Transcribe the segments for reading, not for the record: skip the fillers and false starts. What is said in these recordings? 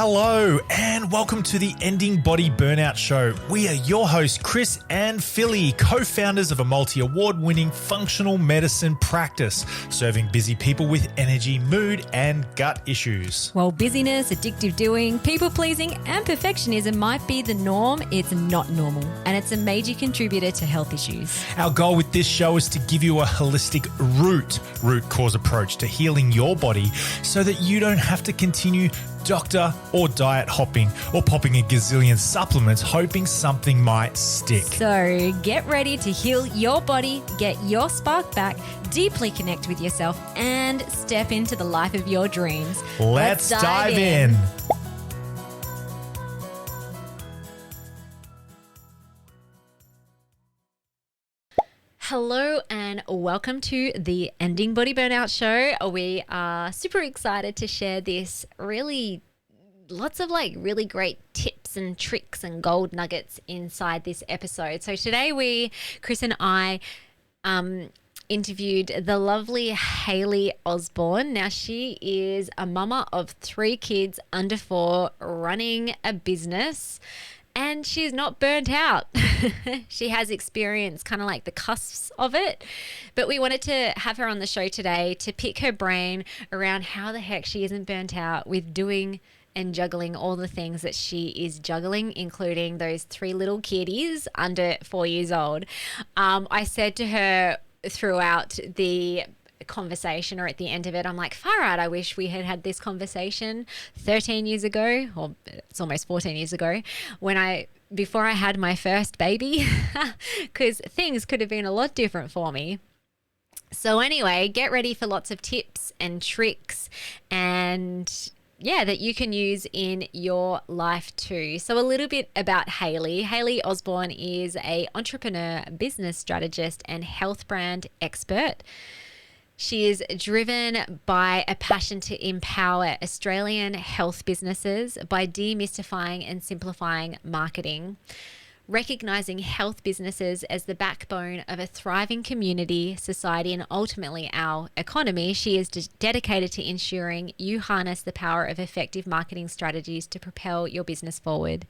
Hello and welcome to the Ending Body Burnout Show. We are your hosts, Chris and Philly, co-founders of a multi-award-winning functional medicine practice, serving busy people with energy, mood and gut issues. While busyness, addictive doing, people-pleasing and perfectionism might be the norm, it's not normal, and it's a major contributor to health issues. Our goal with this show is to give you a holistic root cause approach to healing your body so that you don't have to continue doctor or diet hopping or popping a gazillion supplements hoping something might stick. So get ready to heal your body, get your spark back, deeply connect with yourself and step into the life of your dreams. Let's dive in. Hello and welcome to the Ending Body Burnout Show. We are super excited to share this lots of really great tips and tricks and gold nuggets inside this episode. So today Chris and I interviewed the lovely Hayley Osborne. Now she is a mama of 3 kids under 4 running a business. And she's not burnt out. She has experienced kind of like the cusps of it. But we wanted to have her on the show today to pick her brain around how the heck she isn't burnt out with doing and juggling all the things that she is juggling, including those 3 little kiddies under 4 years old. I said to her throughout the conversation or at the end of it, I'm like, far out, I wish we had this conversation 13 years ago, or it's almost 14 years ago, before I had my first baby, because things could have been a lot different for me. So anyway, get ready for lots of tips and tricks and that you can use in your life too. So a little bit about Hayley. Hayley Osborne is an entrepreneur, business strategist and health brand expert. She is driven by a passion to empower Australian health businesses by demystifying and simplifying marketing. Recognizing health businesses as the backbone of a thriving community, society, and ultimately our economy, she is dedicated to ensuring you harness the power of effective marketing strategies to propel your business forward.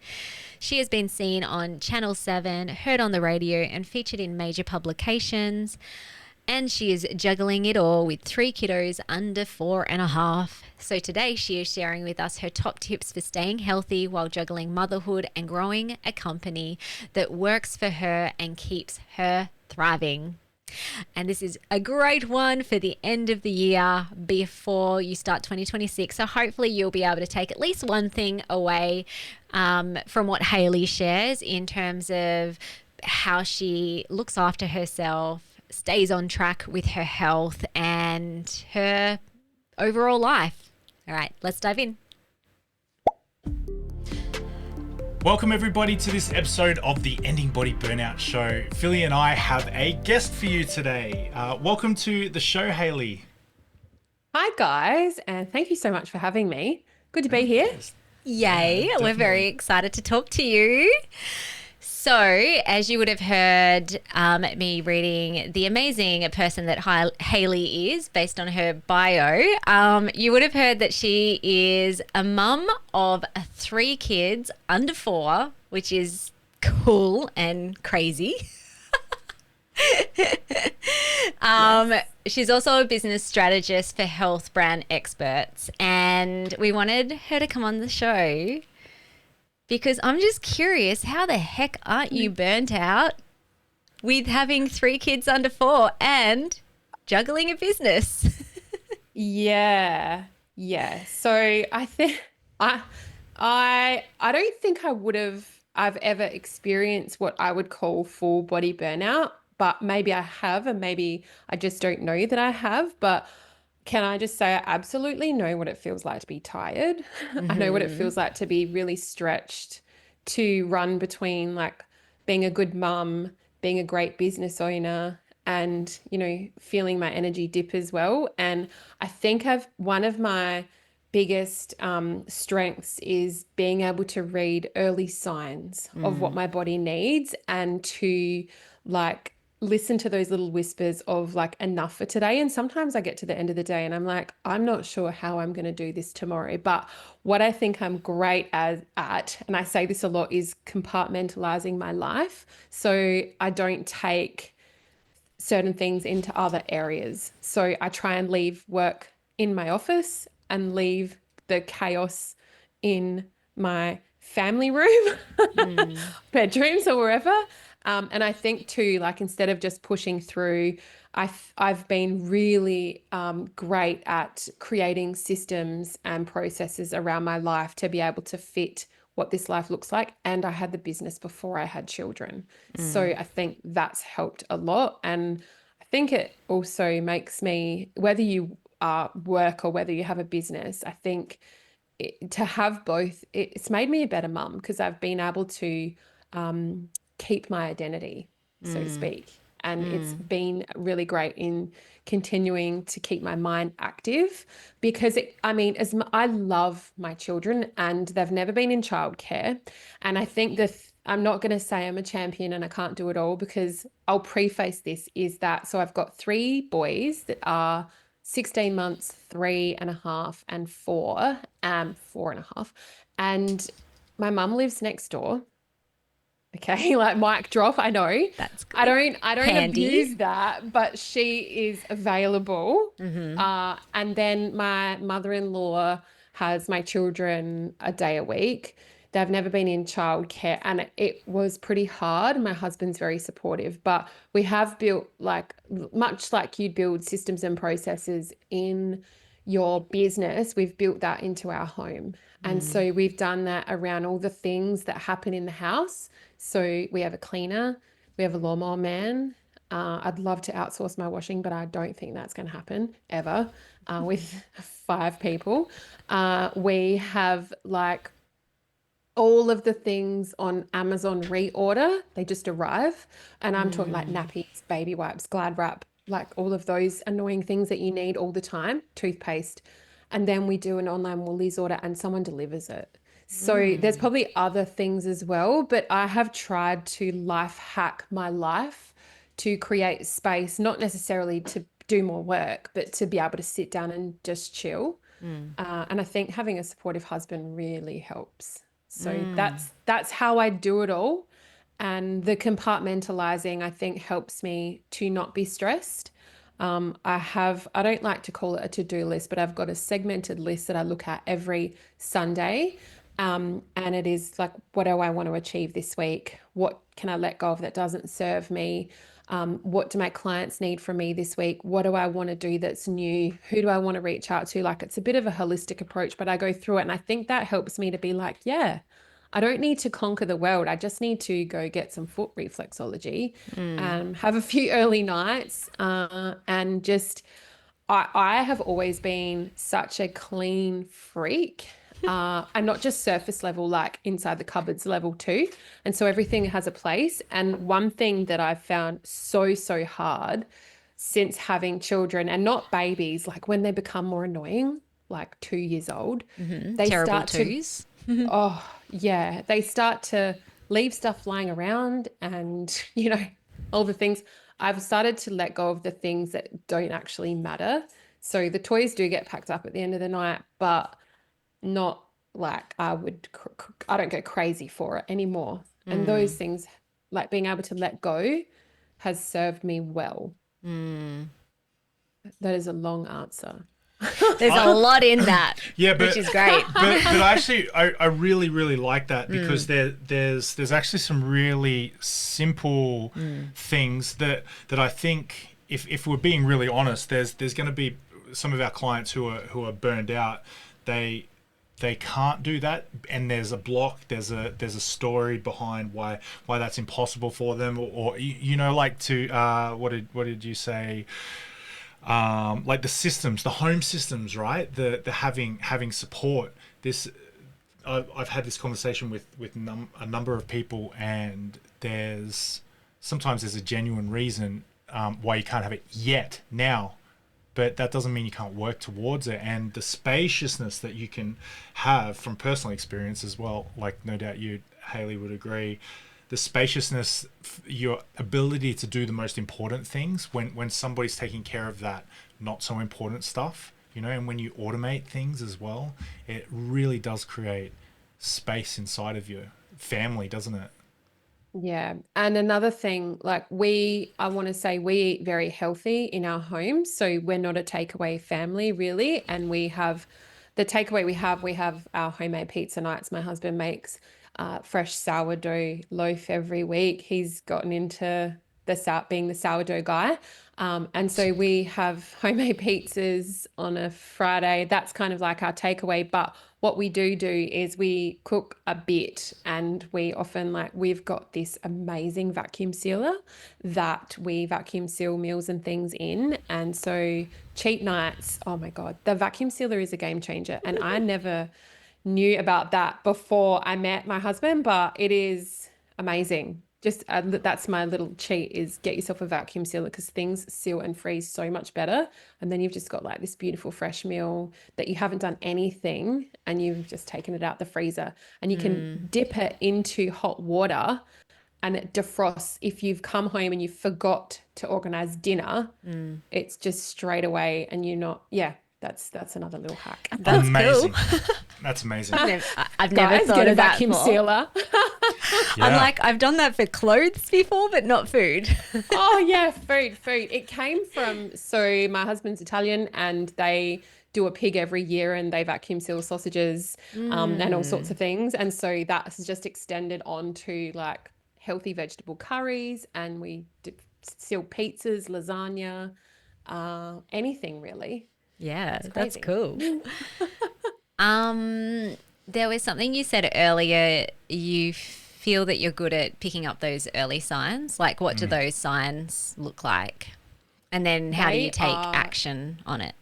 She has been seen on Channel 7, heard on the radio, and featured in major publications. And she is juggling it all with 3 kiddos under 4.5. So today she is sharing with us her top tips for staying healthy while juggling motherhood and growing a company that works for her and keeps her thriving. And this is a great one for the end of the year before you start 2026. So hopefully you'll be able to take at least one thing away from what Hayley shares in terms of how she looks after herself, stays on track with her health and her overall life. All right, let's dive in. Welcome everybody to this episode of the Ending Body Burnout Show. Philly and I have a guest for you today. Welcome to the show, Hayley. Hi guys, and thank you so much for having me. Good to be here. Yay, we're very excited to talk to you. So, as you would have heard me reading the amazing person that Hayley is based on her bio, you would have heard that she is a mum of 3 kids under 4, which is cool and crazy. Yes. She's also a business strategist for health brand experts, and we wanted her to come on the show because I'm just curious, how the heck aren't you burnt out with having 3 kids under 4 and juggling a business? Yeah. So I think I don't think I've ever experienced what I would call full body burnout, but maybe I have, and maybe I just don't know that I have. But can I just say I absolutely know what it feels like to be tired. Mm-hmm. I know what it feels like to be really stretched, to run between being a good mum, being a great business owner, and, feeling my energy dip as well. And I think one of my biggest strengths is being able to read early signs of what my body needs and to listen to those little whispers of like enough for today. And sometimes I get to the end of the day and I'm like, I'm not sure how I'm going to do this tomorrow. But what I think I'm great at, and I say this a lot, is compartmentalizing my life. So I don't take certain things into other areas. So I try and leave work in my office and leave the chaos in my family room, bedrooms or wherever. And I think too, like instead of just pushing through, I've been really great at creating systems and processes around my life to be able to fit what this life looks like. And I had the business before I had children. So I think that's helped a lot. And I think it also makes me, whether you work or whether you have a business, I think to have both, it's made me a better mum because I've been able to keep my identity, so to speak. And it's been really great in continuing to keep my mind active because I love my children and they've never been in childcare. And I think I'm not going to say I'm a champion and I can't do it all because I'll preface this is that, so I've got 3 boys that are 16 months, 3.5, and 4, 4.5. And my mum lives next door. Okay, like mic drop, I know. That's good. I don't Handy. abuse that, but she is available. And then my mother-in-law has my children a day a week. They've never been in childcare and it was pretty hard. My husband's very supportive, but we have built like much like you'd build systems and processes in your business, we've built that into our home. And so we've done that around all the things that happen in the house. So we have a cleaner, we have a lawnmower man. I'd love to outsource my washing, but I don't think that's going to happen ever with 5 people. We have like all of the things on Amazon reorder. They just arrive. And I'm talking like nappies, baby wipes, Glad wrap, like all of those annoying things that you need all the time, toothpaste. And then we do an online Woolies order and someone delivers it. So there's probably other things as well, but I have tried to life hack my life to create space, not necessarily to do more work, but to be able to sit down and just chill. And I think having a supportive husband really helps. So that's how I do it all. And the compartmentalizing, I think, helps me to not be stressed. I don't like to call it a to-do list, but I've got a segmented list that I look at every Sunday. And it is like, what do I want to achieve this week? What can I let go of that doesn't serve me? What do my clients need from me this week? What do I want to do that's new? Who do I want to reach out to? Like, it's a bit of a holistic approach, but I go through it. And I think that helps me to be like, yeah, I don't need to conquer the world. I just need to go get some foot reflexology, have a few early nights, and just, I have always been such a clean freak. And not just surface level, like inside the cupboards level too. And so everything has a place. And one thing that I've found so hard since having children, and not babies, like when they become more annoying, like 2 years old, they Terrible start twos. oh yeah, they start to leave stuff lying around and, all the things. I've started to let go of the things that don't actually matter. So the toys do get packed up at the end of the night, but not like I don't go crazy for it anymore. And those things, like being able to let go, has served me well. That is a long answer. There's a lot in that, Yeah, but which is great. but I really like that because there's actually some really simple things that I think if we're being really honest, there's going to be some of our clients who are burned out. They can't do that, and there's a block. There's a story behind why that's impossible for them, or like to what did you say? Like the systems, the home systems, right? The having support. I've had this conversation with a number of people, and sometimes there's a genuine reason why you can't have it yet now. But that doesn't mean you can't work towards it. And the spaciousness that you can have from personal experience as well, like no doubt you, Hayley, would agree, the spaciousness, your ability to do the most important things when somebody's taking care of that not so important stuff, and when you automate things as well, it really does create space inside of your family, doesn't it? Yeah. And another thing, like I want to say we eat very healthy in our home. So we're not a takeaway family really. And the takeaway we have our homemade pizza nights. My husband makes fresh sourdough loaf every week. He's gotten into being the sourdough guy. And so we have homemade pizzas on a Friday. That's kind of like our takeaway. But what we do is we cook a bit, and we often we've got this amazing vacuum sealer that we vacuum seal meals and things in. And so cheat nights, oh my God, the vacuum sealer is a game changer. And I never knew about that before I met my husband, but it is amazing. Just that's my little cheat, is get yourself a vacuum sealer, because things seal and freeze so much better. And then you've just got like this beautiful fresh meal that you haven't done anything, and you've just taken it out the freezer, and you can dip it into hot water and it defrosts. If you've come home and you forgot to organize dinner, it's just straight away, and you're not, that's another little hack. That's amazing. cool. That's amazing. I've never Guys, thought get a of that vacuum before. sealer. Yeah. I'm like, I've done that for clothes before, but not food. Oh yeah, food. It came from, so my husband's Italian, and they do a pig every year, and they vacuum seal sausages and all sorts of things. And so that's just extended on to like healthy vegetable curries, and we seal pizzas, lasagna, anything really. Yeah, It's that's crazy. cool. There was something you said earlier. You feel that you're good at picking up those early signs. Like, what do those signs look like? And then how do you take action on it?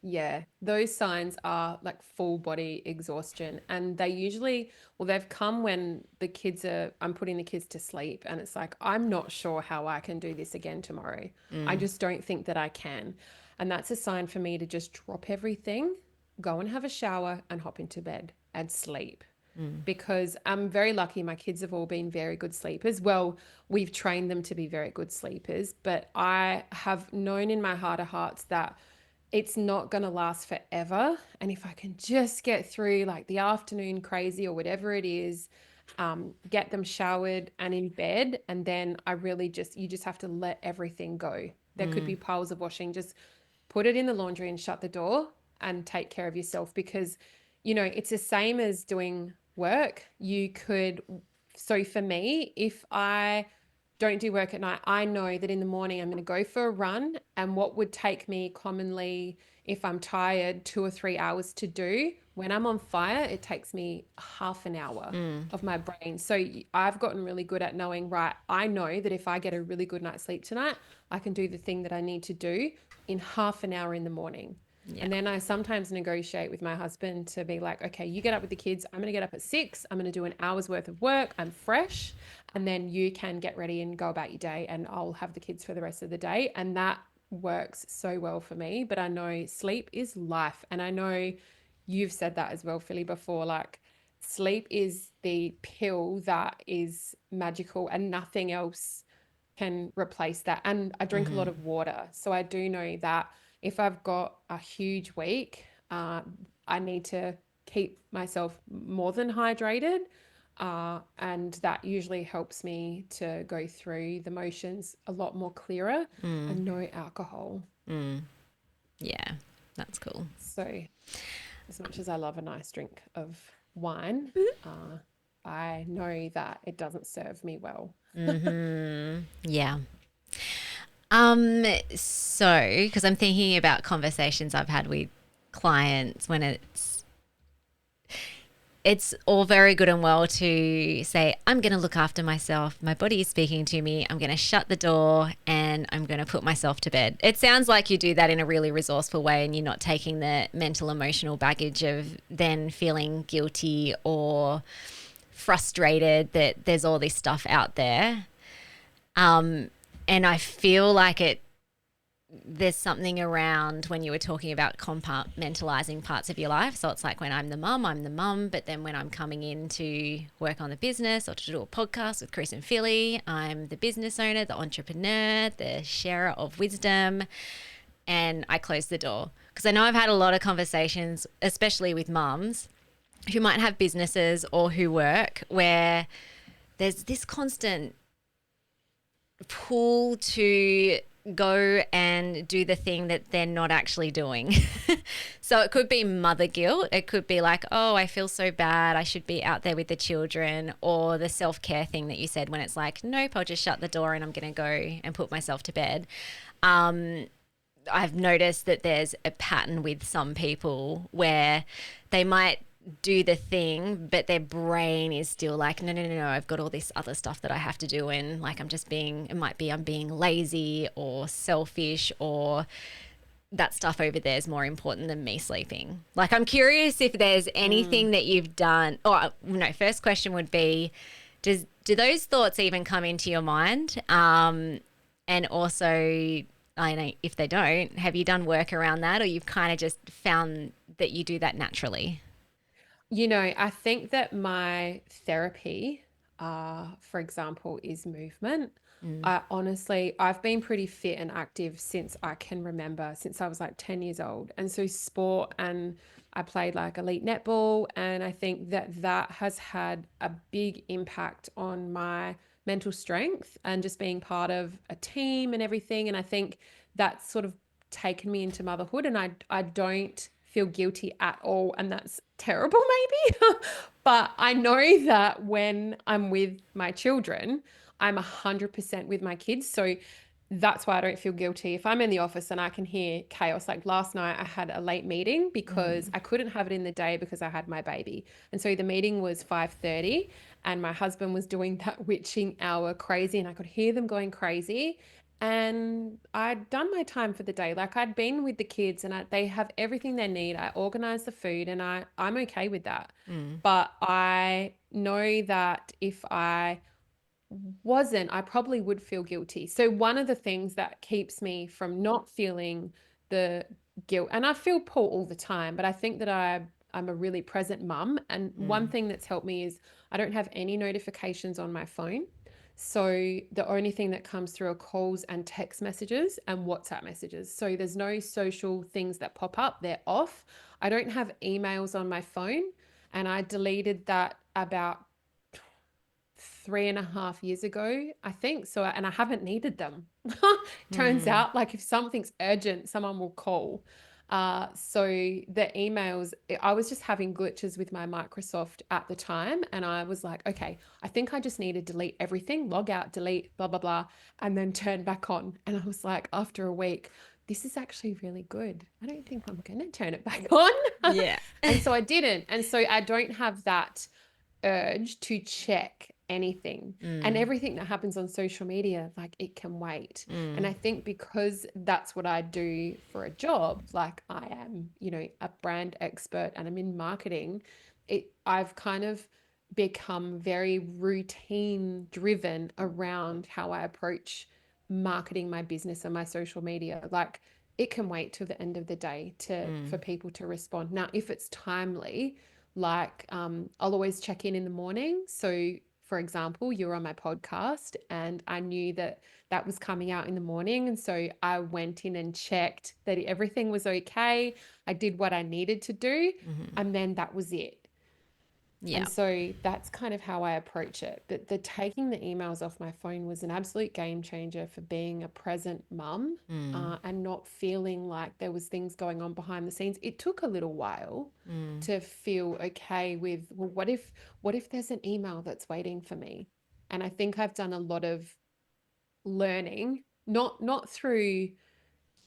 Yeah, those signs are like full body exhaustion, and they've come when I'm putting the kids to sleep, and it's like, I'm not sure how I can do this again tomorrow. I just don't think that I can. And that's a sign for me to just drop everything, go and have a shower, and hop into bed and sleep. Because I'm very lucky. My kids have all been very good sleepers. Well, we've trained them to be very good sleepers, but I have known in my heart of hearts that it's not going to last forever. And if I can just get through like the afternoon crazy or whatever it is, get them showered and in bed, and then you just have to let everything go. There could be piles of washing. Just put it in the laundry and shut the door and take care of yourself, because, it's the same as doing work. So for me, if I don't do work at night, I know that in the morning I'm going to go for a run, and what would take me commonly, if I'm tired, 2 or 3 hours to do, when I'm on fire, it takes me half an hour of my brain. So I've gotten really good at knowing, right, I know that if I get a really good night's sleep tonight, I can do the thing that I need to do in half an hour in the morning. Yeah. And then I sometimes negotiate with my husband to be like, okay, you get up with the kids. I'm going to get up at 6. I'm going to do an hour's worth of work. I'm fresh. And then you can get ready and go about your day, and I'll have the kids for the rest of the day. And that works so well for me. But I know sleep is life. And I know you've said that as well, Philly, before, like sleep is the pill that is magical, and nothing else can replace that. And I drink a lot of water. So I do know that if I've got a huge week, I need to keep myself more than hydrated. And that usually helps me to go through the motions a lot more clearer, and no alcohol. Yeah, that's cool. So as much as I love a nice drink of wine, I know that it doesn't serve me well. Yeah. So, because I'm thinking about conversations I've had with clients when it's all very good and well to say, I'm going to look after myself. My body is speaking to me. I'm going to shut the door and I'm going to put myself to bed. It sounds like you do that in a really resourceful way, and you're not taking the mental, emotional baggage of then feeling guilty or frustrated that there's all this stuff out there. And I feel like there's something around when you were talking about compartmentalizing parts of your life. So it's like when I'm the mum, but then when I'm coming in to work on the business or to do a podcast with Chris and Philly, I'm the business owner, the entrepreneur, the sharer of wisdom, and I close the door. Because I know I've had a lot of conversations, especially with mums who might have businesses or who work, where there's this constant pull to go and do the thing that they're not actually doing. So it could be mother guilt. It could be like, oh, I feel so bad, I should be out there with the children, or the self-care thing that you said when it's like, nope, I'll just shut the door and I'm going to go and put myself to bed. I've noticed that there's a pattern with some people where they might do the thing, but their brain is still like, no, I've got all this other stuff that I have to do. And like, I'm being lazy or selfish, or that stuff over there is more important than me sleeping. Like, I'm curious if there's anything that you've done, or no, first question would be, do those thoughts even come into your mind? And also, I know if they don't, have you done work around that, or you've kind of just found that you do that naturally? I think that my therapy, for example, is movement. I've been pretty fit and active since I can remember, since I was like 10 years old. And so sport, and I played like elite netball. And I think that that has had a big impact on my mental strength and just being part of a team and everything. And I think that's sort of taken me into motherhood, and I don't feel guilty at all, and that's terrible maybe. But I know that when I'm with my children, I'm 100% with my kids. So that's why I don't feel guilty. If I'm in the office and I can hear chaos, like last night I had a late meeting because I couldn't have it in the day because I had my baby. And so the meeting was 5:30, and my husband was doing that witching hour crazy, and I could hear them going crazy. And I'd done my time for the day. Like, I'd been with the kids, and they have everything they need. I organize the food, and I'm okay with that. But I know that if I wasn't, I probably would feel guilty. So one of the things that keeps me from not feeling the guilt, and I feel poor all the time, but I think that I'm a really present mum. And one thing that's helped me is I don't have any notifications on my phone. So the only thing that comes through are calls and text messages and WhatsApp messages. So there's no social things that pop up. They're off. I don't have emails on my phone, and I deleted that about 3.5 years ago, I think. So, and I haven't needed them. Turns out, like, if something's urgent, someone will call. So the emails, I was just having glitches with my Microsoft at the time. And I was like, okay, I think I just need to delete everything, log out, delete, blah, blah, blah, and then turn back on. And I was like, after a week, this is actually really good. I don't think I'm going to turn it back on. Yeah. And so I didn't. And so I don't have that urge to check anything. And everything that happens on social media, like, it can wait. And I think because that's what I do for a job, like I am, a brand expert and I'm in marketing, I've kind of become very routine driven around how I approach marketing my business and my social media. Like, it can wait till the end of the day for people to respond. Now, if it's timely, like, I'll always check in the morning. So for example, you're on my podcast, and I knew that that was coming out in the morning. And so I went in and checked that everything was okay. I did what I needed to do, and then that was it. Yeah. And so that's kind of how I approach it. But the taking the emails off my phone was an absolute game changer for being a present mum, and not feeling like there was things going on behind the scenes. It took a little while to feel okay with, well, what if there's an email that's waiting for me? And I think I've done a lot of learning, not through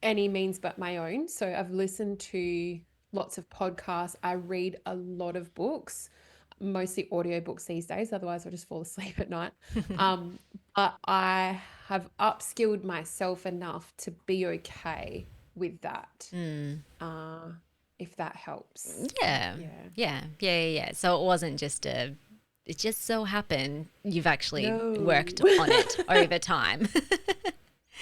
any means but my own. So I've listened to lots of podcasts. I read a lot of books, mostly audiobooks these days. Otherwise, I'll just fall asleep at night. But I have upskilled myself enough to be okay with that. If that helps. Yeah. So it wasn't just it just so happened you've actually No. worked on it over time.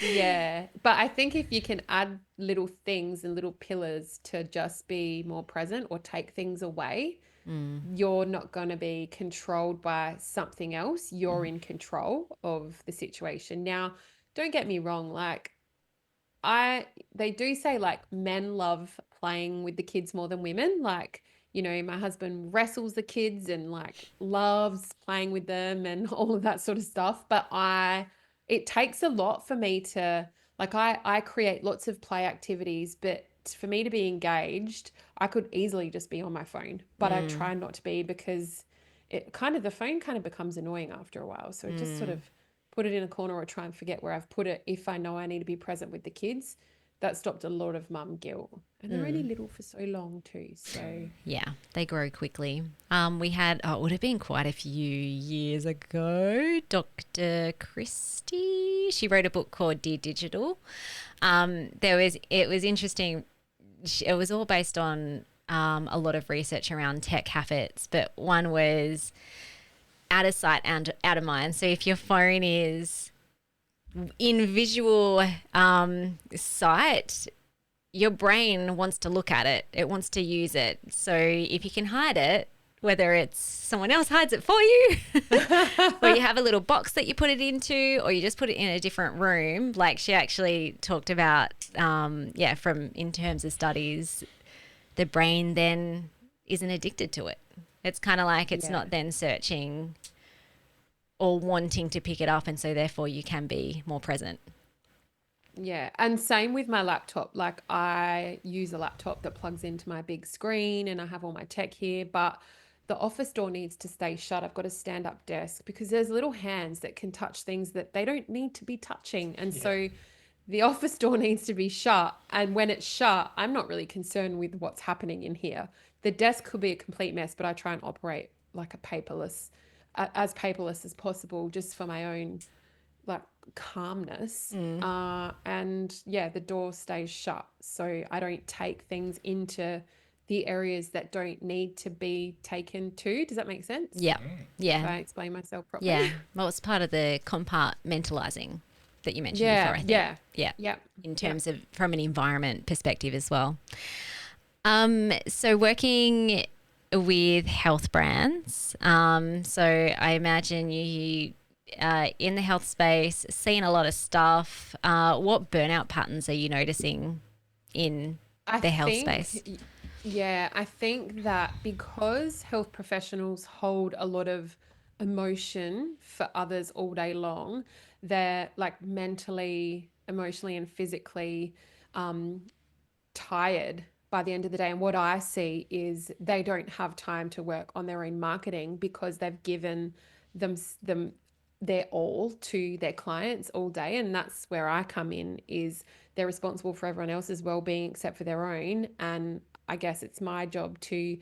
Yeah, but I think if you can add little things and little pillars to just be more present or take things away, Mm, you're not going to be controlled by something else. You're mm, in control of the situation. Now, don't get me wrong, like I they do say like men love playing with the kids more than women. Like, my husband wrestles the kids and like loves playing with them and all of that sort of stuff. But it takes a lot for me to like I create lots of play activities, but for me to be engaged, I could easily just be on my phone. But I mm, try not to be because the phone kind of becomes annoying after a while. So it just sort mm, of put it in a corner or try and forget where I've put it if I know I need to be present with the kids. That stopped a lot of mum guilt. And they're only mm. little for so long too. So Yeah, they grow quickly. We had, it would have been quite a few years ago, Dr. Christie. She wrote a book called Dear Digital. It was interesting. It was all based on a lot of research around tech habits, but one was out of sight and out of mind. So if your phone is in visual sight, your brain wants to look at it. It wants to use it. So if you can hide it, whether it's someone else hides it for you, or you have a little box that you put it into, or you just put it in a different room. Like she actually talked about, from in terms of studies, the brain then isn't addicted to it. It's kind of like it's yeah. not then searching or wanting to pick it up, and so therefore you can be more present. Yeah, and same with my laptop. Like I use a laptop that plugs into my big screen and I have all my tech here, but the office door needs to stay shut. I've got a stand-up desk because there's little hands that can touch things that they don't need to be touching. And Yeah. so the office door needs to be shut. And when it's shut, I'm not really concerned with what's happening in here. The desk could be a complete mess, but I try and operate like as paperless as possible, just for my own like calmness. Mm. And yeah, the door stays shut. So I don't take things into the areas that don't need to be taken to. Does that make sense? Yeah. If Yeah. I explain myself properly? Yeah. Well, it's part of the compartmentalizing that you mentioned before, Yeah, I think. yeah, Yeah. yeah, In yeah. terms of from an environment perspective as well. So working with health brands. So I imagine you in the health space, seeing a lot of stuff. What burnout patterns are you noticing in I the health space? think, yeah, I think that because health professionals hold a lot of emotion for others all day long, they're like mentally, emotionally, and physically um, tired by the end of the day. And what I see is they don't have time to work on their own marketing because they've given them their all to their clients all day. And that's where I come in, is they're responsible for everyone else's well-being except for their own. And I guess it's my job to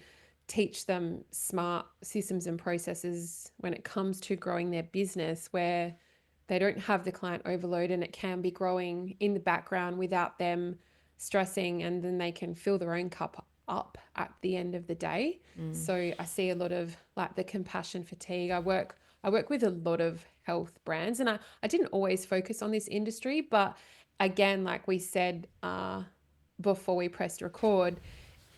teach them smart systems and processes when it comes to growing their business, where they don't have the client overload and it can be growing in the background without them stressing, and then they can fill their own cup up at the end of the day. Mm. So I see a lot of like the compassion fatigue. I work with a lot of health brands, and I didn't always focus on this industry, but again, like we said before we pressed record,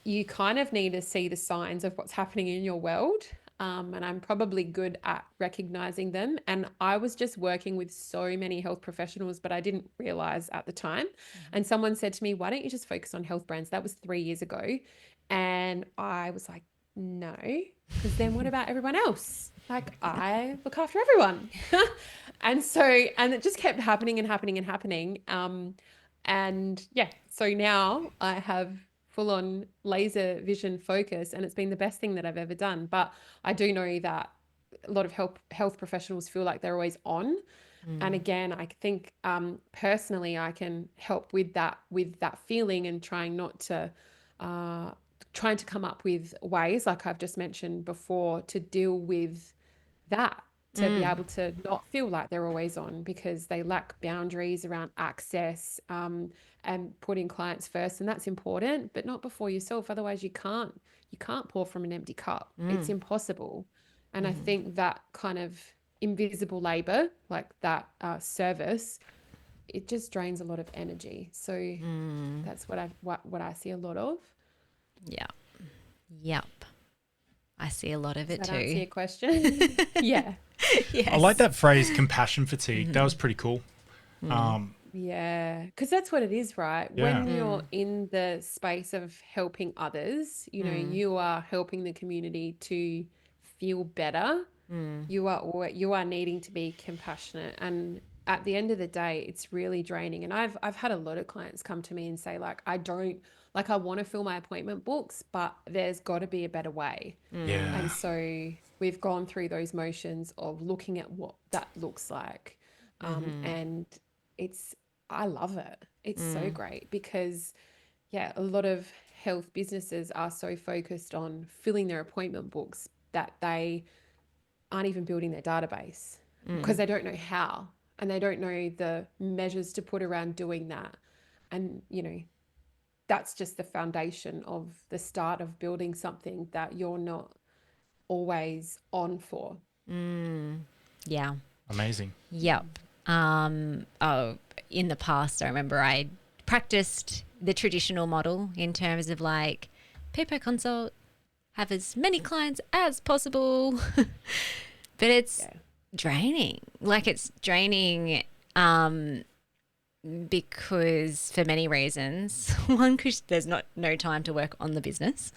you kind of need to see the signs of what's happening in your world. And I'm probably good at recognizing them. And I was just working with so many health professionals, but I didn't realize at the time. And someone said to me, "Why don't you just focus on health brands?" That was 3 years ago. And I was like, no, because then what about everyone else? Like, I look after everyone. And it just kept happening and happening and happening. And yeah, so now I have full on laser vision focus, and it's been the best thing that I've ever done. But I do know that a lot of health professionals feel like they're always on. And Mm. again, I think personally, I can help with that feeling, and uh, trying to come up with ways, like I've just mentioned before, to deal with that, to be Mm. able to not feel like they're always on because they lack boundaries around access, and putting clients first. And that's important, but not before yourself. Otherwise you can't pour from an empty cup. It's Mm. impossible. And I Mm. think that kind of invisible labor, like that service, it just drains a lot of energy. So that's what I see a lot of. Yeah. Yep. I see a lot of Does it that too. answer your question? Yeah. Yes. I like that phrase, compassion fatigue. That was pretty cool. Yeah, because that's what it is, right? Yeah. When you're in the space of helping others, you are helping the community to feel better. You are needing to be compassionate, and at the end of the day, it's really draining. And I've had a lot of clients come to me and say, like, I want to fill my appointment books, but there's got to be a better way. Yeah. And so we've gone through those motions of looking at what that looks like. And I love it. It's so great because, yeah, a lot of health businesses are so focused on filling their appointment books that they aren't even building their database because they don't know how and they don't know the measures to put around doing that. And, that's just the foundation of the start of building something that you're not always on for. Yeah. Amazing. Yep. In the past, I remember I practiced the traditional model in terms of like pay per consult, have as many clients as possible. But it's draining. Like it's draining because for many reasons. One, because there's no time to work on the business.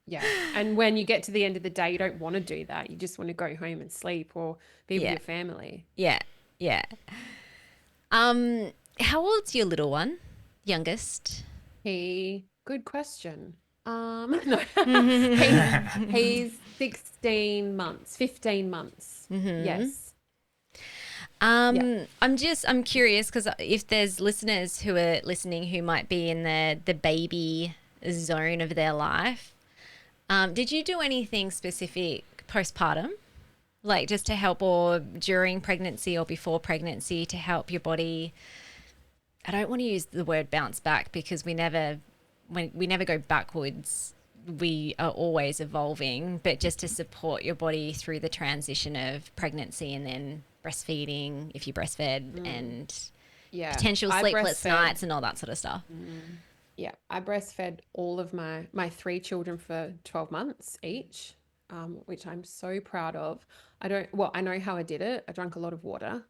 Yeah. And when you get to the end of the day, you don't want to do that. You just want to go home and sleep or be with your family. Yeah. Yeah. How old's your little one? Youngest? Good question. No. He's 16 months, 15 months. Yes. I'm curious because if there's listeners who are listening who might be in the baby zone of their life, did you do anything specific postpartum, like just to help, or during pregnancy or before pregnancy, to help your body? I don't want to use the word bounce back because we never go backwards. We are always evolving, but just to support your body through the transition of pregnancy and then breastfeeding, if you breastfed, and potential sleepless nights and all that sort of stuff. Yeah, I breastfed all of my 3 children for 12 months each, which I'm so proud of. I know how I did it. I drank a lot of water.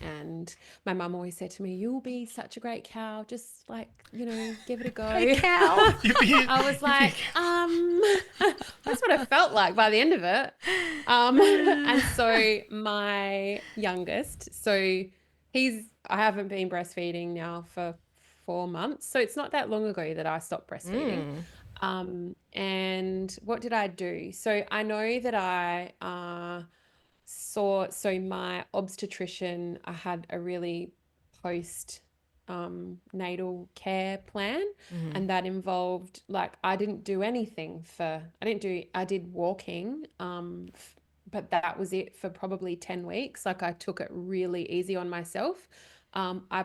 And my mum always said to me, "You'll be such a great cow. Just like, give it a go." Great cow. I was like, that's what I felt like by the end of it. And so my youngest, I haven't been breastfeeding now for 4 months. So it's not that long ago that I stopped breastfeeding. And what did I do? So I know that my obstetrician, I had a really post natal care plan, and that involved, like, I didn't do anything I did walking, but that was it for probably 10 weeks. Like, I took it really easy on myself. I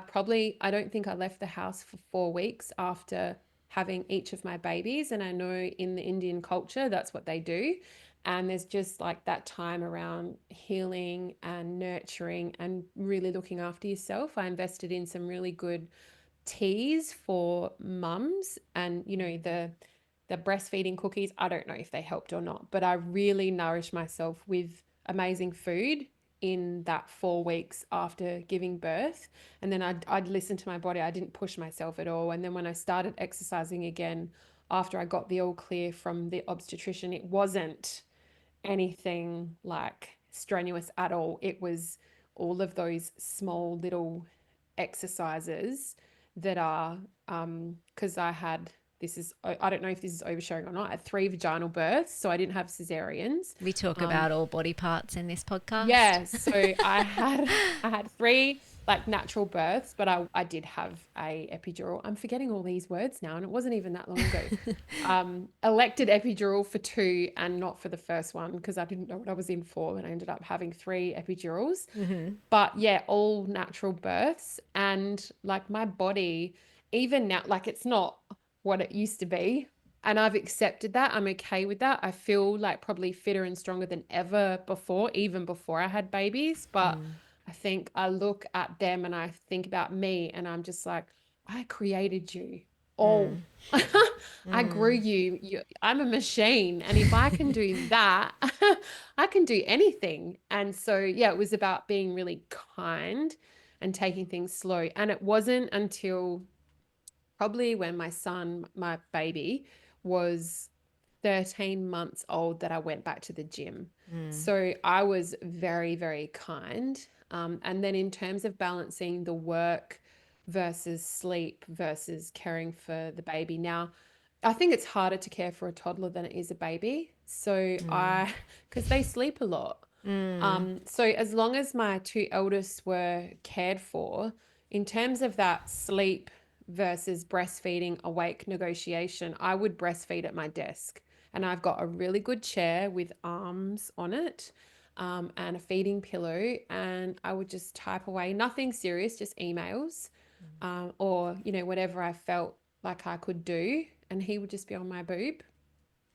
don't think I left the house for 4 weeks after having each of my babies. And I know in the Indian culture, that's what they do. And there's just like that time around healing and nurturing and really looking after yourself. I invested in some really good teas for mums, and the breastfeeding cookies. I don't know if they helped or not, but I really nourished myself with amazing food in that 4 weeks after giving birth. And then I'd listen to my body. I didn't push myself at all. And then when I started exercising again after I got the all clear from the obstetrician, it wasn't anything like strenuous at all. It was all of those small little exercises that are because I don't know if this is oversharing or not. I had 3 vaginal births, so I didn't have cesareans. We talk about all body parts in this podcast. Yeah, so I had 3 like natural births, but I did have a epidural. I'm forgetting all these words now, and it wasn't even that long ago. Elected epidural for 2 and not for the first one because I didn't know what I was in for, and I ended up having 3 epidurals. But yeah, all natural births, and like my body, even now, like it's not what it used to be. And I've accepted that. I'm okay with that. I feel like probably fitter and stronger than ever before, even before I had babies. But I think I look at them and I think about me and I'm just like, I created you all. I grew you. I'm a machine. And if I can do that, I can do anything. And so, yeah, it was about being really kind and taking things slow. And it wasn't until probably when my baby, was 13 months old that I went back to the gym. So I was very, very kind. And then in terms of balancing the work versus sleep versus caring for the baby, now I think it's harder to care for a toddler than it is a baby. So because they sleep a lot. So as long as my two eldest were cared for, in terms of that sleep versus breastfeeding awake negotiation, I would breastfeed at my desk. And I've got a really good chair with arms on it, and a feeding pillow. And I would just type away, nothing serious, just emails, or, whatever I felt like I could do. And he would just be on my boob.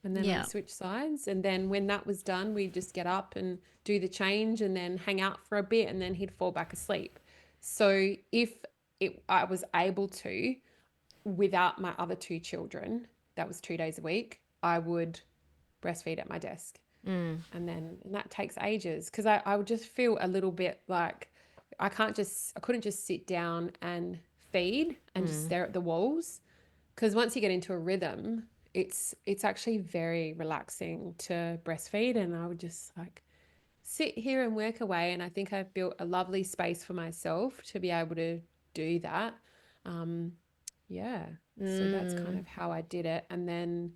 And then Yeah. I'd switch sides. And then when that was done, we'd just get up and do the change and then hang out for a bit. And then he'd fall back asleep. So if I was able to, without my other two children, that was 2 days a week, I would breastfeed at my desk. And that takes ages because I would just feel a little bit like I couldn't just sit down and feed and just stare at the walls. Because once you get into a rhythm, it's actually very relaxing to breastfeed. And I would just like sit here and work away. And I think I've built a lovely space for myself to be able to do that. Yeah. So that's kind of how I did it. And then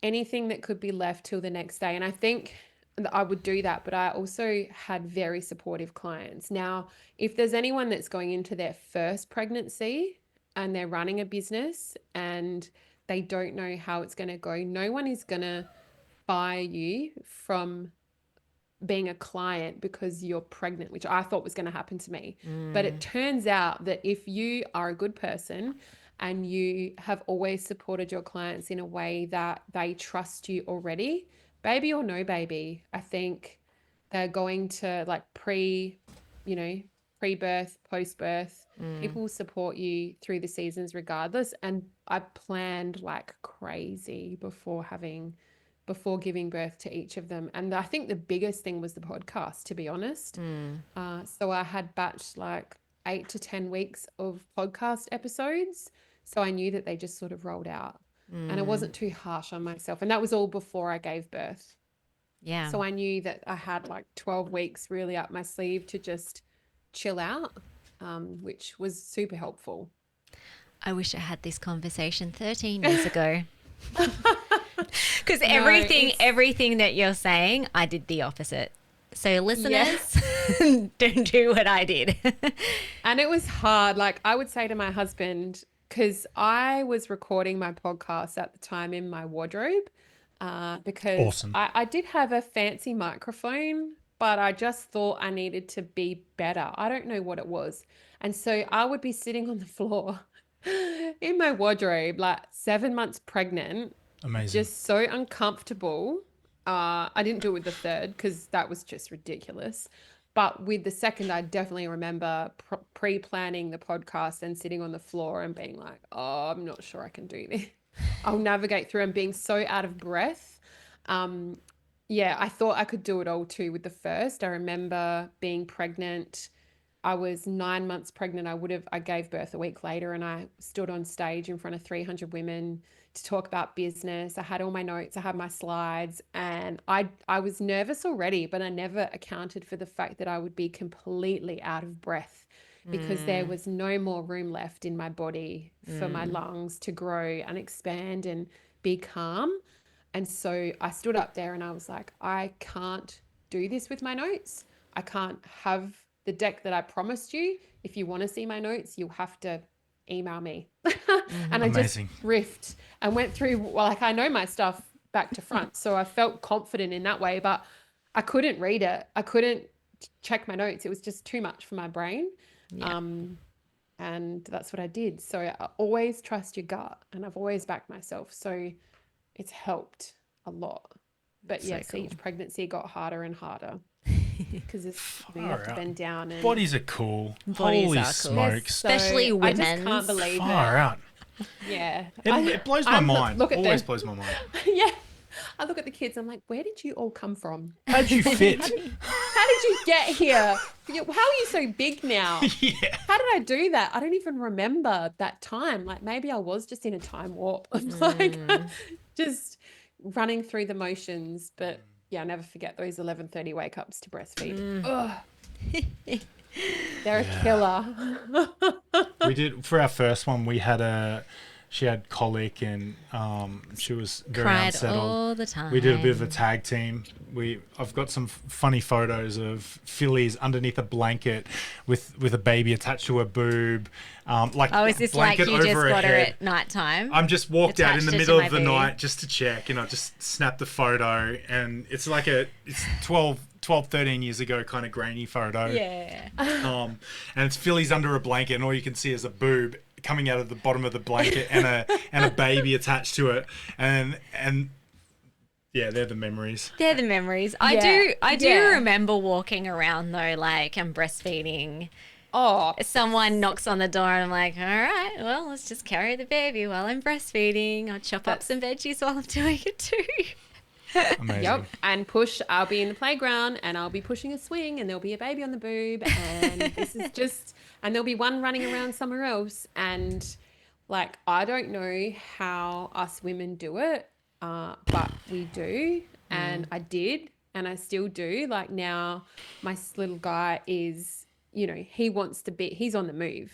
anything that could be left till the next day. And I think that I would do that, but I also had very supportive clients. Now, if there's anyone that's going into their first pregnancy and they're running a business and they don't know how it's going to go, no one is going to fire you from being a client because you're pregnant, which I thought was going to happen to me. But it turns out that if you are a good person and you have always supported your clients in a way that they trust you already, baby or no baby, I think they're going to like pre-birth, post-birth, people will support you through the seasons regardless. And I planned like crazy before giving birth to each of them. And I think the biggest thing was the podcast, to be honest. So I had batched like 8 to 10 weeks of podcast episodes. So I knew that they just sort of rolled out and it wasn't too harsh on myself. And that was all before I gave birth. Yeah. So I knew that I had like 12 weeks really up my sleeve to just chill out, which was super helpful. I wish I had this conversation 13 years ago. Because No, everything that you're saying, I did the opposite. So listeners, don't do what I did. And it was hard. Like I would say to my husband, because I was recording my podcast at the time in my wardrobe, because Awesome. I did have a fancy microphone, but I just thought I needed to be better. I don't know what it was. And so I would be sitting on the floor in my wardrobe, like 7 months pregnant, Amazing. just so uncomfortable. I didn't do it with the third because that was just ridiculous. But with the second, I definitely remember pre-planning the podcast and sitting on the floor and being like, oh, I'm not sure I can do this. I'll navigate through and being so out of breath. Yeah, I thought I could do it all too with the first. I remember being pregnant. I was 9 months pregnant. I gave birth a week later and I stood on stage in front of 300 women to talk about business. I had all my notes, I had my slides, and I was nervous already, but I never accounted for the fact that I would be completely out of breath because there was no more room left in my body for my lungs to grow and expand and be calm. And so I stood up there and I was like, I can't do this with my notes. I can't have the deck that I promised you. If you want to see my notes, you'll have to email me. And I just Amazing. riffed and went through, well, like I know my stuff back to front. So I felt confident in that way, but I couldn't read it. I couldn't check my notes. It was just too much for my brain. Yeah. And that's what I did. So I always trust your gut and I've always backed myself. So it's helped a lot. But So yes, cool. each pregnancy got harder and harder. because you have to bend down. And Bodies are cool. Bodies Holy are cool. smokes. Especially I just women's. can't believe Far it. out. Yeah. It blows my mind. Look at Always them. blows my mind. Yeah. I look at the kids. I'm like, where did you all come from? How'd you fit? How did you get here? How are you so big now? Yeah. How did I do that? I don't even remember that time. Like maybe I was just in a time warp of like just running through the motions. But yeah, I never forget those 11:30 wake ups to breastfeed. Ugh. They're a killer. We did for our first one. She had colic and she was very Cried unsettled. all the time. We did a bit of a tag team. I've got some funny photos of Phillies underneath a blanket with a baby attached to her boob. Is this like you just got her at night time? I'm just walked out in the middle of the boob. night just to check, and I just snapped a photo, and it's 12, 13 years ago kind of grainy photo. Yeah. And it's Phillies under a blanket, and all you can see is a boob coming out of the bottom of the blanket and a baby attached to it, and yeah, they're the memories. They're the memories. I do remember walking around though, like I'm breastfeeding. Oh, Someone knocks on the door and I'm like, all right, well, let's just carry the baby while I'm breastfeeding. I'll chop up some veggies while I'm doing it too. Amazing. yep. And I'll be in the playground and I'll be pushing a swing and there'll be a baby on the boob and and there'll be one running around somewhere else. And like, I don't know how us women do it, but we do. And I did, and I still do. Like now my little guy is, he's on the move,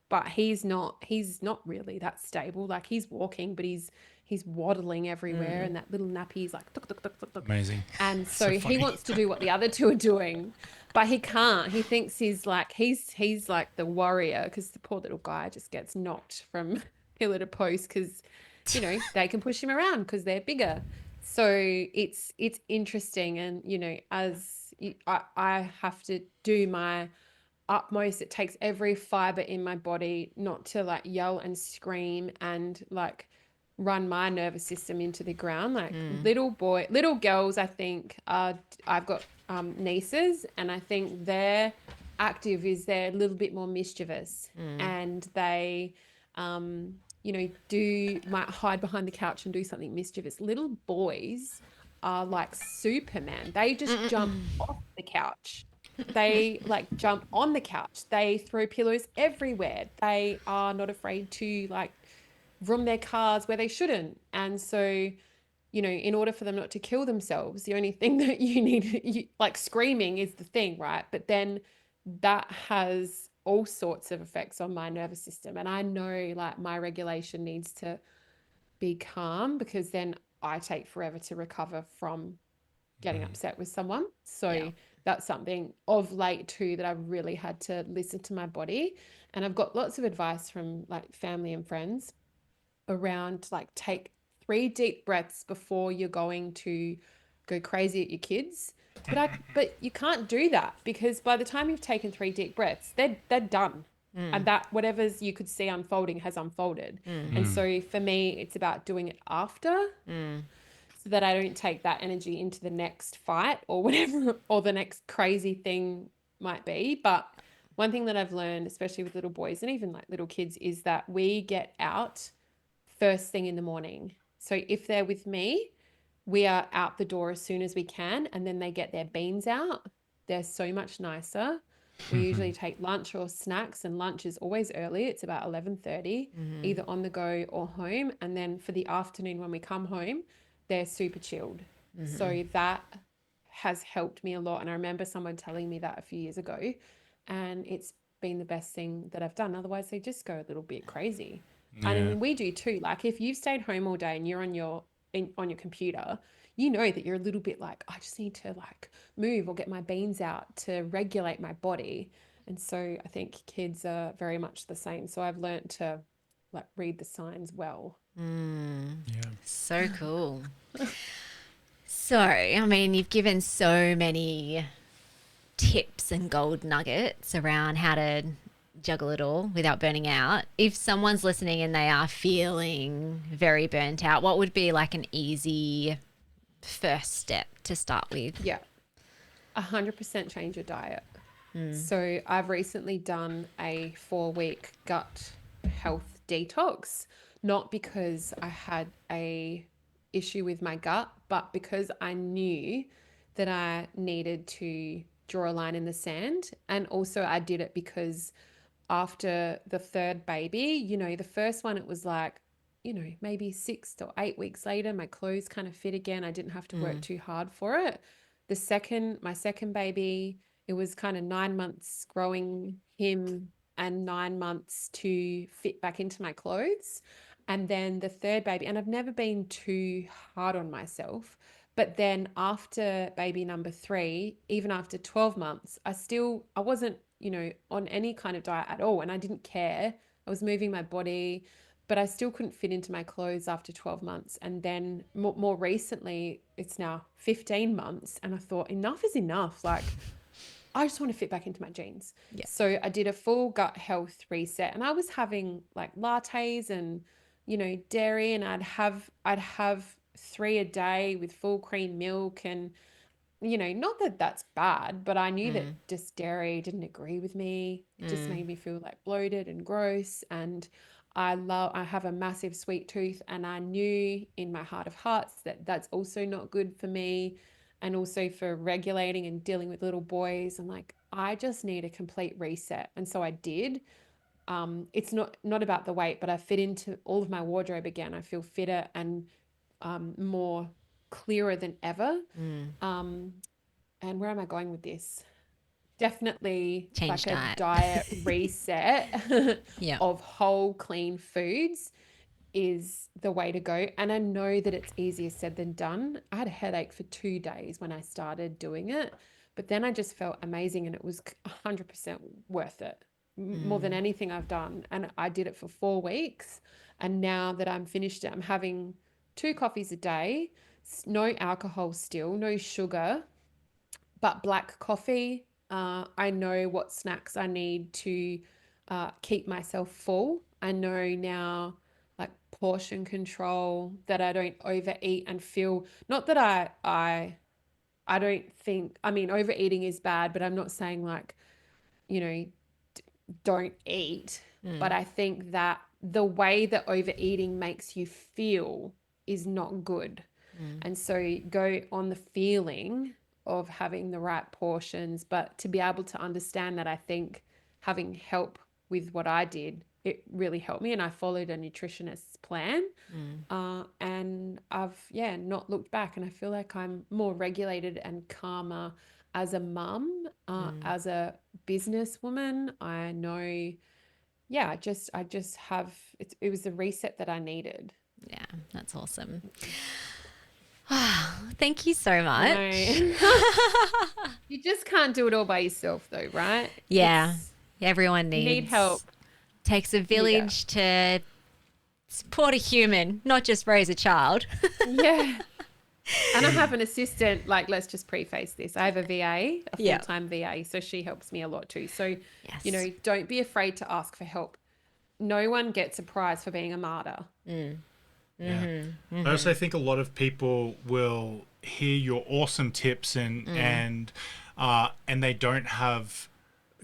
but he's not really that stable. Like he's walking, but he's waddling everywhere, and that little nappy's like tuk, tuk, tuk, tuk, tuk. Amazing. And so he wants to do what the other two are doing, but he can't. He thinks he's like the warrior, because the poor little guy just gets knocked from pillar to post because they can push him around because they're bigger. So it's interesting, and I have to do my utmost. It takes every fiber in my body not to like yell and scream and like run my nervous system into the ground. Like little girls, I think I've got nieces, and I think their active is they're a little bit more mischievous, and they might hide behind the couch and do something mischievous. Little boys are like Superman. They just jump off the couch. They like jump on the couch. They throw pillows everywhere. They are not afraid to like vroom their cars where they shouldn't. And so, in order for them not to kill themselves, the only thing that you need, like screaming is the thing, right? But then that has all sorts of effects on my nervous system. And I know like my regulation needs to be calm, because then I take forever to recover from getting upset with someone. So that's something of late too that I've really had to listen to my body. And I've got lots of advice from like family and friends around like take 3 deep breaths before you're going to go crazy at your kids. But you can't do that, because by the time you've taken 3 deep breaths, they're done. And that whatever's you could see unfolding has unfolded. And so for me, it's about doing it after, so that I don't take that energy into the next fight or whatever, or the next crazy thing might be. But one thing that I've learned, especially with little boys and even like little kids, is that we get out first thing in the morning. So if they're with me, we are out the door as soon as we can, and then they get their beans out. They're so much nicer. We usually take lunch or snacks, and lunch is always early. It's about 11:30, either on the go or home. And then for the afternoon when we come home, they're super chilled. So that has helped me a lot. And I remember someone telling me that a few years ago, and it's been the best thing that I've done. Otherwise, they just go a little bit crazy. Yeah. And we do too. Like if you've stayed home all day and you're on your computer, you know that you're a little bit like, I just need to like move or get my beans out to regulate my body. And so I think kids are very much the same. So I've learned to like read the signs well. Yeah. So cool. So, I mean, you've given so many tips and gold nuggets around how to juggle it all without burning out. If someone's listening and they are feeling very burnt out, what would be like an easy first step to start with? Yeah. 100% change your diet. So I've recently done a 4-week gut health detox, not because I had a issue with my gut, but because I knew that I needed to draw a line in the sand. And also I did it because after the third baby, the first one, it was like, maybe 6 to 8 weeks later, my clothes kind of fit again. I didn't have to work too hard for it. My second baby, it was kind of 9 months growing him and 9 months to fit back into my clothes. And then the third baby, and I've never been too hard on myself. But then after baby number 3, even after 12 months, I wasn't, on any kind of diet at all. And I didn't care. I was moving my body, but I still couldn't fit into my clothes after 12 months. And then more recently, it's now 15 months. And I thought, enough is enough. Like, I just want to fit back into my jeans. Yeah. So I did a full gut health reset, and I was having like lattes and, dairy, and I'd have 3 a day with full cream milk. And not that that's bad, but I knew that just dairy didn't agree with me. It just made me feel like bloated and gross. And I have a massive sweet tooth, and I knew in my heart of hearts that that's also not good for me, and also for regulating and dealing with little boys. I'm like, I just need a complete reset. And so I did. It's not about the weight, but I fit into all of my wardrobe again. I feel fitter and more clearer than ever. Um, and where am I going with this? Definitely Change like a diet. diet reset Yeah. of whole, clean foods is the way to go. And I know that it's easier said than done. I had a headache for 2 days when I started doing it, but then I just felt amazing, and it was 100% worth it, more than anything I've done. And I did it for 4 weeks. And now that I'm finished it, I'm having 2 coffees a day, no alcohol still, no sugar, but black coffee. I know what snacks I need to keep myself full. I know now, like, portion control, that I don't overeat and feel, not that I don't think, I mean, overeating is bad, but I'm not saying like, you know, don't eat. But I think that the way that overeating makes you feel is not good. And so go on the feeling of having the right portions, but to be able to understand that, I think having help with what I did, it really helped me. And I followed a nutritionist's plan. And I've, not looked back. And I feel like I'm more regulated and calmer as a mum, as a businesswoman. I know, I just have, it was the reset that I needed. Yeah, that's awesome. Thank you so I much. know. You just can't do it all by yourself though, right? Yeah, everyone You need needs help. takes a Yeah. village to support a human, not just raise a child. Yeah. And I have an assistant, like, let's just preface this. I have a VA, a Yeah. full-time VA, so she helps me a lot too. So, Yes. don't be afraid to ask for help. No one gets a prize for being a martyr. Yeah. I also think a lot of people will hear your awesome tips and they don't have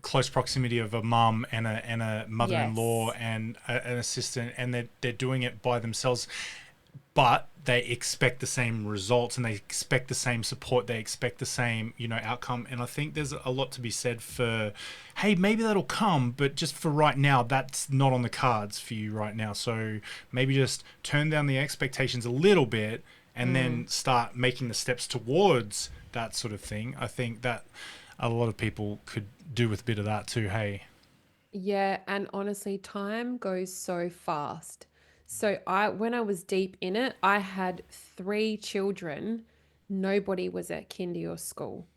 close proximity of a mum and a mother-in-law Yes. and an assistant, and they're doing it by themselves, but they expect the same results and they expect the same support, they expect the same outcome. And I think there's a lot to be said for, hey, maybe that'll come, but just for right now, that's not on the cards for you right now. So maybe just turn down the expectations a little bit and then start making the steps towards that sort of thing. I think that a lot of people could do with a bit of that too. Hey. Yeah, and honestly, time goes so fast. So when I was deep in it, I had 3 children. Nobody was at kindy or school.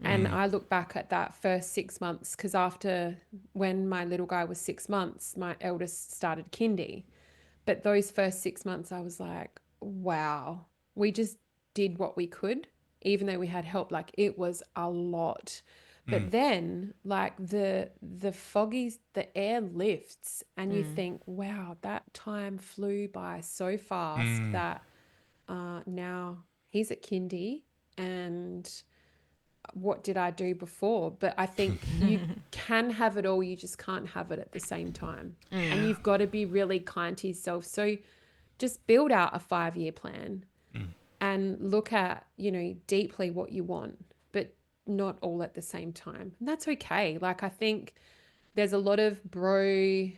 And I look back at that first 6 months, because after, when my little guy was 6 months, my eldest started kindy. But those first 6 months, I was like, wow, we just did what we could, even though we had help. Like, it was a lot. But then, like, the air lifts, and you think, wow, that time flew by so fast that now he's at kindy, and what did I do before? But I think you can have it all. You just can't have it at the same time. And you've got to be really kind to yourself. So just build out a 5-year plan and look at, deeply what you want, but not all at the same time. And that's okay. Like, I think there's a lot of bro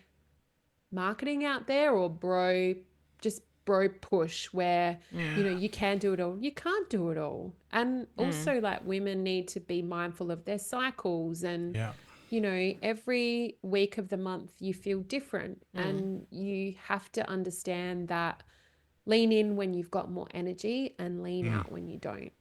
marketing out there, or bro push, where you can do it all, you can't do it all. And also, like, women need to be mindful of their cycles, and every week of the month you feel different, and you have to understand that. Lean in when you've got more energy, and lean out when you don't.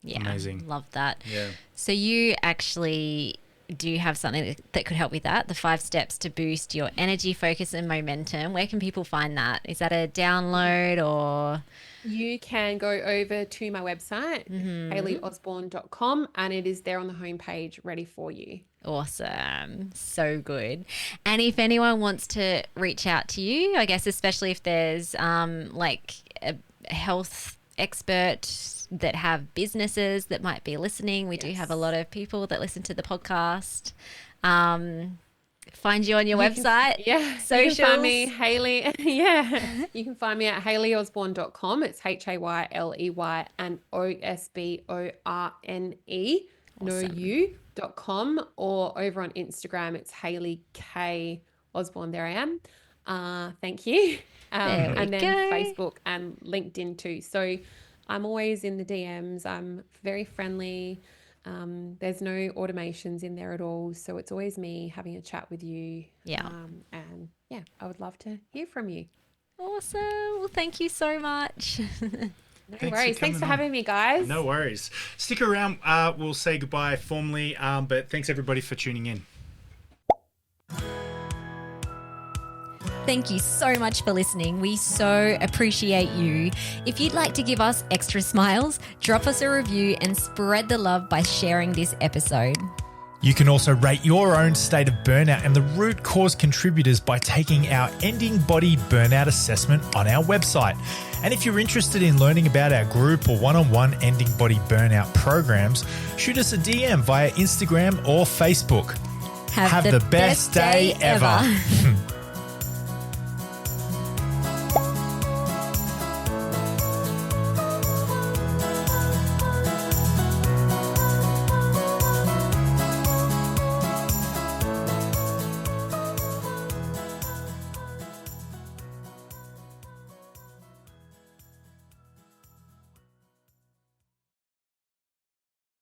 Yeah, amazing. Love that. Yeah. So you actually do have something that could help with that, the 5 steps to boost your energy, focus and momentum. Where can people find that? Is that a download, or? You can go over to my website, HayleyOsborne.com, and it is there on the homepage ready for you. Awesome. So good. And if anyone wants to reach out to you, I guess, especially if there's like a health expert that have businesses that might be listening. We do have a lot of people that listen to the podcast. Find you on your website. You Socials. can find me, Hayley. You can find me at HayleyOsborne.com. It's Hayley and Osborne. No u.com, or over on Instagram, it's Hayley K Osborne. There I am. Thank you. And then Facebook and LinkedIn too. So I'm always in the DMs. I'm very friendly. There's no automations in there at all. So it's always me having a chat with you. And I would love to hear from you. Awesome. Well, thank you so much. No worries. Thanks for having me, guys. No worries. Stick around. We'll say goodbye formally, but thanks everybody for tuning in. Thank you so much for listening. We so appreciate you. If you'd like to give us extra smiles, drop us a review and spread the love by sharing this episode. You can also rate your own state of burnout and the root cause contributors by taking our Ending Body Burnout Assessment on our website. And if you're interested in learning about our group or one-on-one Ending Body Burnout programs, shoot us a DM via Instagram or Facebook. Have the best day ever.